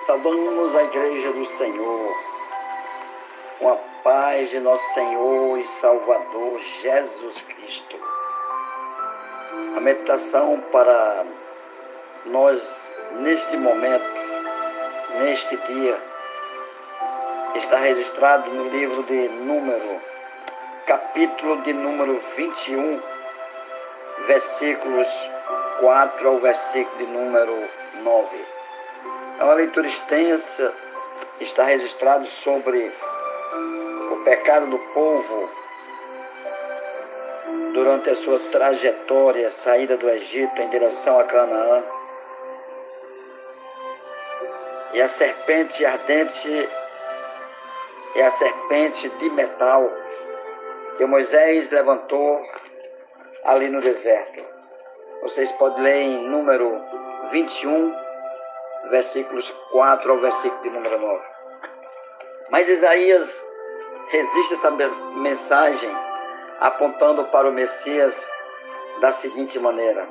Saudamos a Igreja do Senhor, com a paz de nosso Senhor e Salvador Jesus Cristo. A meditação para nós neste momento, neste dia, está registrado no livro de Número, capítulo de número 21, versículos 4 ao versículo de número 9. É uma leitura extensa, está registrado sobre o pecado do povo durante a sua trajetória, saída do Egito em direção a Canaã. E a serpente ardente é a serpente de metal que Moisés levantou ali no deserto. Vocês podem ler em Número 21, versículos 4 ao versículo de número 9. Mas Isaías resiste essa mensagem apontando para o Messias da seguinte maneira: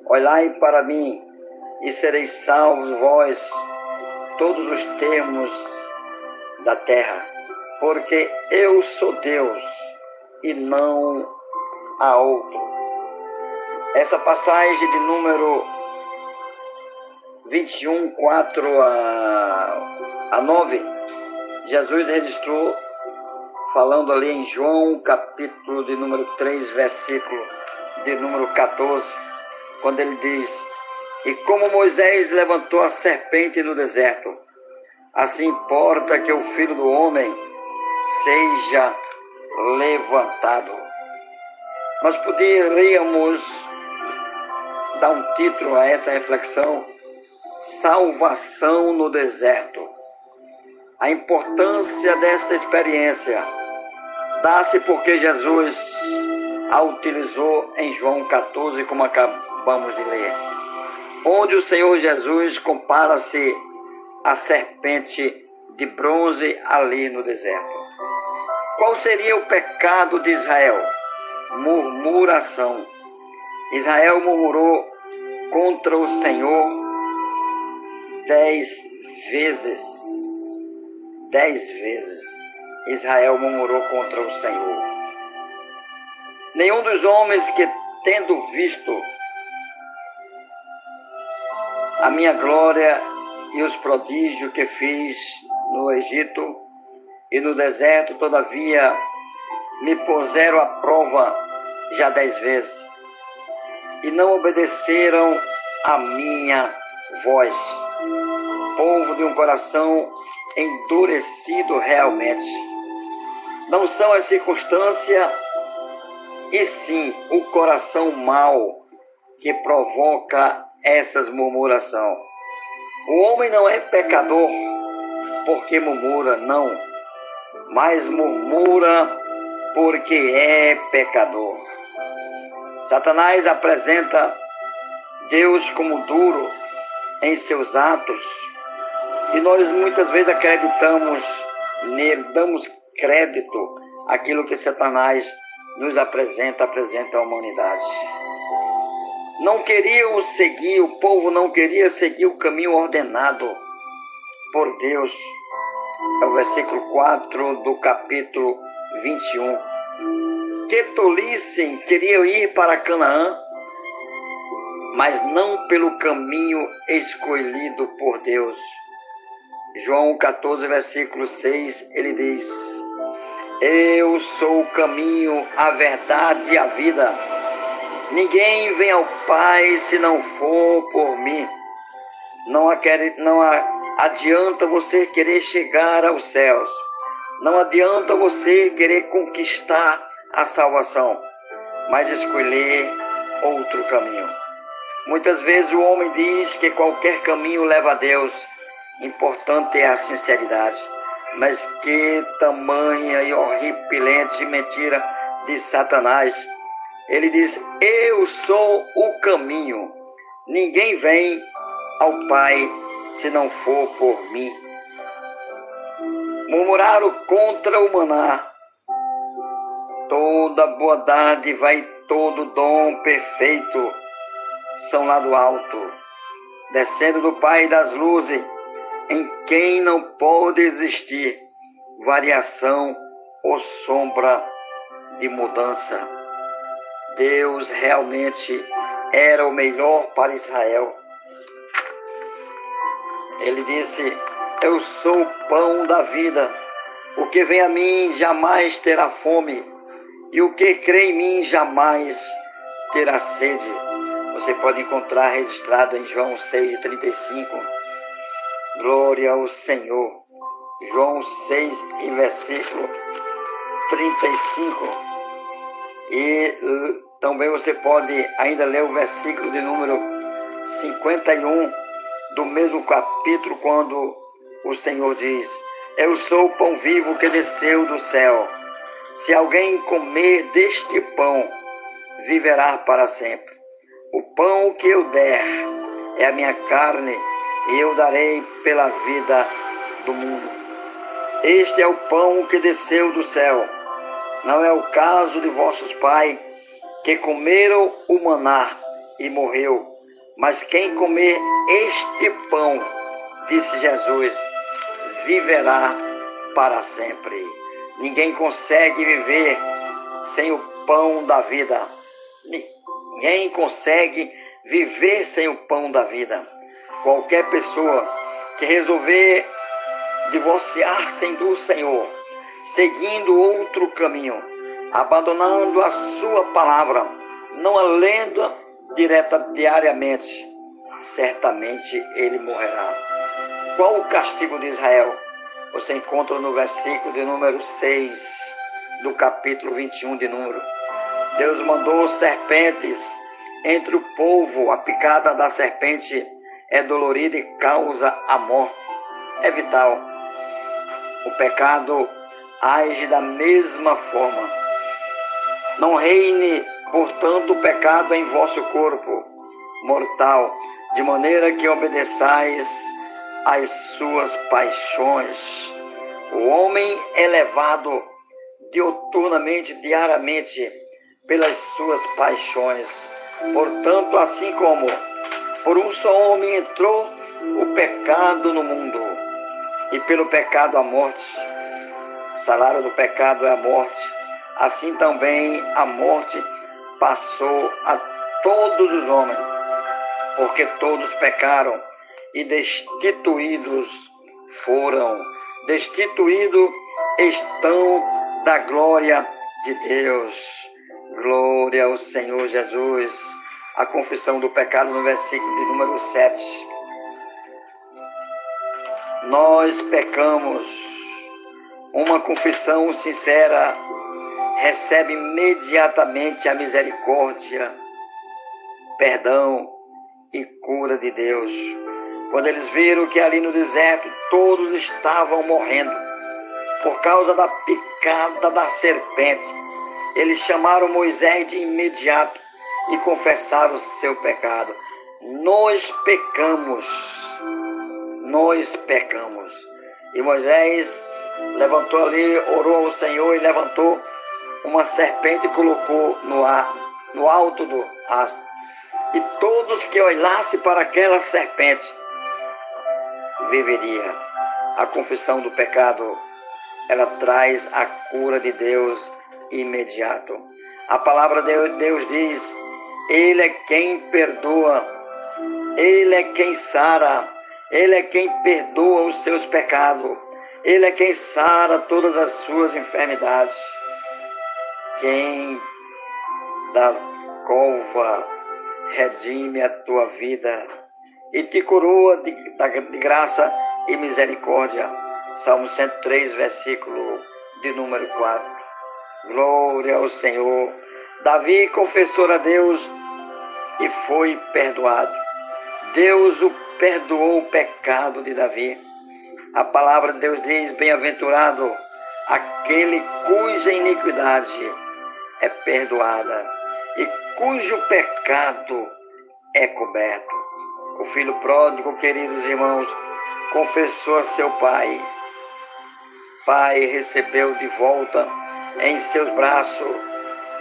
olhai para mim e sereis salvos vós, todos os termos da terra, porque eu sou Deus e não há outro. Essa passagem de número 21, 4 a 9, Jesus registrou falando ali em João, capítulo de número 3, versículo de número 14, quando ele diz: e como Moisés levantou a serpente no deserto, assim importa que o Filho do Homem seja levantado. Nós poderíamos dar um título a essa reflexão: salvação no deserto. A importância desta experiência dá-se porque Jesus a utilizou em João 14, como acabamos de ler, onde o Senhor Jesus compara-se à serpente de bronze ali no deserto. Qual seria o pecado de Israel? Murmuração. Israel murmurou contra o Senhor 10 vezes. 10 vezes Israel murmurou contra o Senhor. Nenhum dos homens que, tendo visto a minha glória e os prodígios que fiz no Egito e no deserto, todavia me puseram à prova já 10 vezes e não obedeceram a minha voz. Povo de um coração endurecido realmente. Não são as circunstâncias, e sim o coração mau que provoca essas murmurações. O homem não é pecador porque murmura, não, mas murmura porque é pecador. Satanás apresenta Deus como duro em seus atos, e nós muitas vezes acreditamos nele, damos crédito àquilo que Satanás nos apresenta à humanidade. Não queriam seguir, o povo não queria seguir o caminho ordenado por Deus. É o versículo 4 do capítulo 21. Que tolice, queriam ir para Canaã, mas não pelo caminho escolhido por Deus. João 14, versículo 6, ele diz: eu sou o caminho, a verdade e a vida. Ninguém vem ao Pai se não for por mim. Não adianta você querer chegar aos céus. Não adianta você querer conquistar a salvação, mas escolher outro caminho. Muitas vezes o homem diz que qualquer caminho leva a Deus. Importante é a sinceridade. Mas que tamanha e horripilante mentira de Satanás. Ele diz: eu sou o caminho. Ninguém vem ao Pai se não for por mim. Murmuraram contra o maná. Toda boa dádiva e todo dom perfeito são lá do alto, descendo do Pai das luzes, em quem não pode existir variação ou sombra de mudança. Deus realmente era o melhor para Israel. Ele disse: eu sou o pão da vida. O que vem a mim jamais terá fome, e o que crê em mim jamais terá sede. Você pode encontrar registrado em João 6,35. Glória ao Senhor. João 6, em versículo 35. E também você pode ainda ler o versículo de número 51 do mesmo capítulo, quando o Senhor diz: eu sou o pão vivo que desceu do céu. Se alguém comer deste pão, viverá para sempre. O pão que eu der é a minha carne, e eu darei pela vida do mundo. Este é o pão que desceu do céu. Não é o caso de vossos pais, que comeram o maná e morreu. Mas quem comer este pão, disse Jesus, viverá para sempre. Ninguém consegue viver sem o pão da vida. Ninguém consegue viver sem o pão da vida. Qualquer pessoa que resolver divorciar-se do Senhor, seguindo outro caminho, abandonando a sua palavra, não a lendo diariamente, certamente ele morrerá. Qual o castigo de Israel? Você encontra no versículo de número 6 do capítulo 21 de Número. Deus mandou serpentes entre o povo. A picada da serpente é dolorida e causa a morte. É vital. O pecado age da mesma forma. Não reine, portanto, o pecado em vosso corpo mortal, de maneira que obedeçais às suas paixões. O homem é levado diariamente, pelas suas paixões. Portanto, assim como por um só homem entrou o pecado no mundo, e pelo pecado a morte, o salário do pecado é a morte, assim também a morte passou a todos os homens, porque todos pecaram e destituídos estão da glória de Deus. Glória ao Senhor Jesus. A confissão do pecado no versículo de número 7. Nós pecamos. Uma confissão sincera recebe imediatamente a misericórdia, perdão e cura de Deus. Quando eles viram que ali no deserto todos estavam morrendo por causa da picada da serpente, eles chamaram Moisés de imediato e confessaram o seu pecado. Nós pecamos. E Moisés levantou ali, orou ao Senhor e levantou uma serpente e colocou no alto do hasto. E todos que olhassem para aquela serpente viveria. A confissão do pecado, ela traz a cura de Deus imediato. A palavra de Deus diz: Ele é quem perdoa, Ele é quem sara, Ele é quem perdoa os seus pecados, Ele é quem sara todas as suas enfermidades. Quem da cova redime a tua vida e te coroa de graça e misericórdia. Salmo 103, versículo de número 4. Glória ao Senhor. Davi confessou a Deus e foi perdoado. Deus o perdoou o pecado de Davi. A palavra de Deus diz: bem-aventurado aquele cuja iniquidade é perdoada e cujo pecado é coberto. O filho pródigo, queridos irmãos, confessou a seu pai. Pai recebeu de volta em seus braços.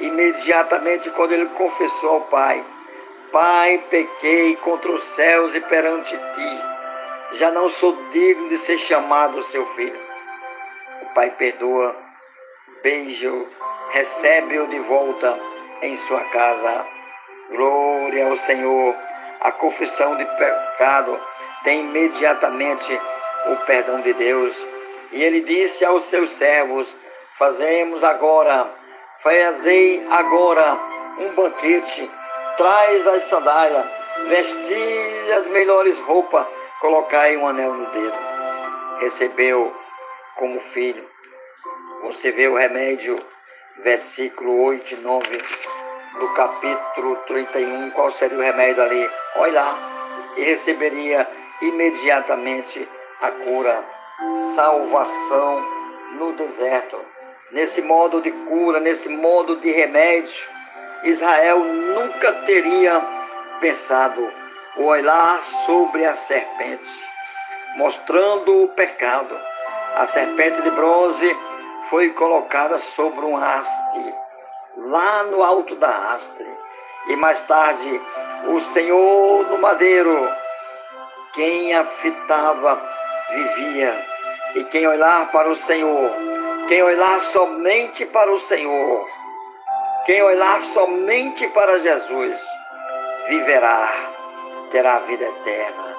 Imediatamente quando ele confessou ao pai: Pai, pequei contra os céus e perante ti. já não sou digno de ser chamado seu filho. O pai perdoa, beija-o, recebe-o de volta em sua casa. Glória ao Senhor. A confissão de pecado tem imediatamente o perdão de Deus. E ele disse aos seus servos: fazei agora um banquete, traz as sandálias, vestis as melhores roupas, colocai um anel no dedo. Recebeu como filho. Você vê o remédio, versículo 8 e 9 do capítulo 31, qual seria o remédio ali? Olha lá, e receberia imediatamente a cura, salvação no deserto. Nesse modo de cura, nesse modo de remédio, Israel nunca teria pensado olhar sobre a serpente, mostrando o pecado. A serpente de bronze foi colocada sobre um haste, lá no alto da haste, e mais tarde o Senhor no madeiro. Quem a fitava vivia, e quem olhar para o Senhor, quem olhar somente para o Senhor, quem olhar somente para Jesus, viverá, terá vida eterna.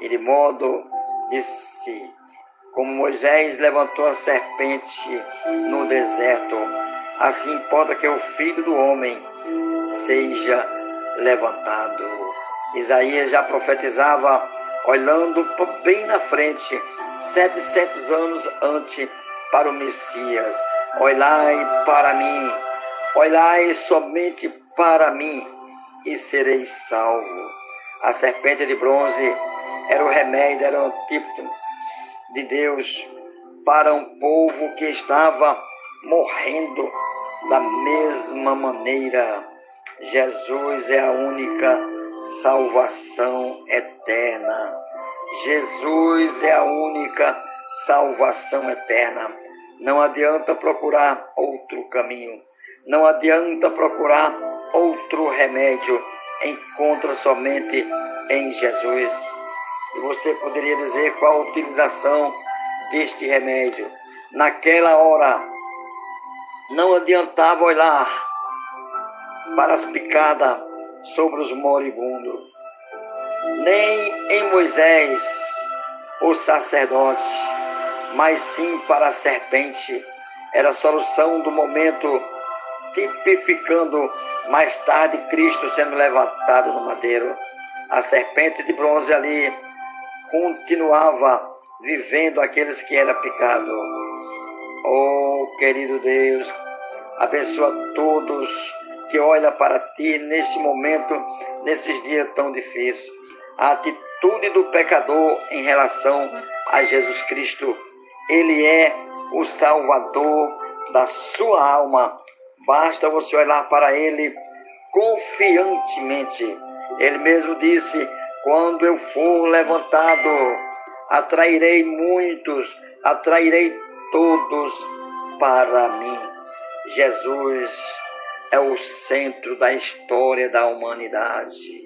E de modo disse, como Moisés levantou a serpente no deserto, assim importa que o Filho do Homem seja levantado. Isaías já profetizava, olhando bem na frente, 700 anos antes, para o Messias. Olhai para mim, olhai somente para mim, e sereis salvo. A serpente de bronze era o remédio, era o antídoto de Deus para um povo que estava morrendo da mesma maneira. Jesus é a única salvação eterna. Jesus é a única salvação eterna. Não adianta procurar outro caminho. Não adianta procurar outro remédio. Encontra somente em Jesus. E você poderia dizer qual a utilização deste remédio. Naquela hora, não adiantava olhar para as picadas sobre os moribundos. Nem em Moisés, o sacerdote, mas sim para a serpente. Era a solução do momento, tipificando mais tarde Cristo sendo levantado no madeiro. A serpente de bronze ali continuava vivendo aqueles que eram picados. Oh, querido Deus, abençoa todos que olham para Ti neste momento, nesses dias tão difíceis. A atitude do pecador em relação a Jesus Cristo. Ele é o Salvador da sua alma. Basta você olhar para Ele confiantemente. Ele mesmo disse: quando eu for levantado, atrairei muitos, atrairei todos para mim. Jesus é o centro da história da humanidade.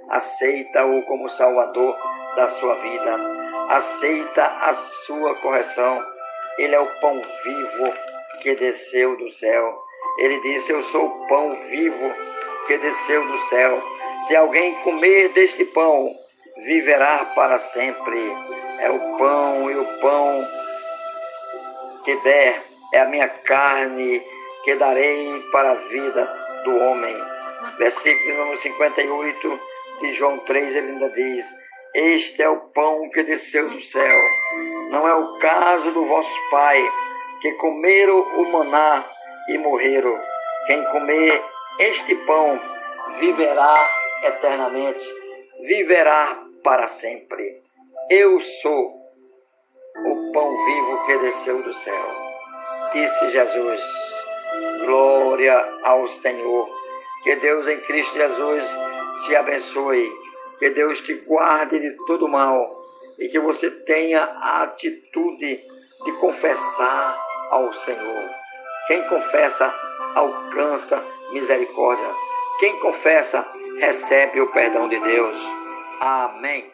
Aceita-o como Salvador da sua vida. Aceita a sua correção. Ele é o pão vivo que desceu do céu. Ele disse: eu sou o pão vivo que desceu do céu. Se alguém comer deste pão, viverá para sempre. É o pão, e o pão que der é a minha carne que darei para a vida do homem. Versículo número 58 de João 3, ele ainda diz: este é o pão que desceu do céu. Não é o caso do vosso pai, que comeram o maná e morreram. Quem comer este pão viverá eternamente, viverá para sempre. Eu sou o pão vivo que desceu do céu. Disse Jesus. Glória ao Senhor. Que Deus em Cristo Jesus te abençoe. Que Deus te guarde de todo mal. E que você tenha a atitude de confessar ao Senhor. Quem confessa, alcança misericórdia. Quem confessa, recebe o perdão de Deus. Amém.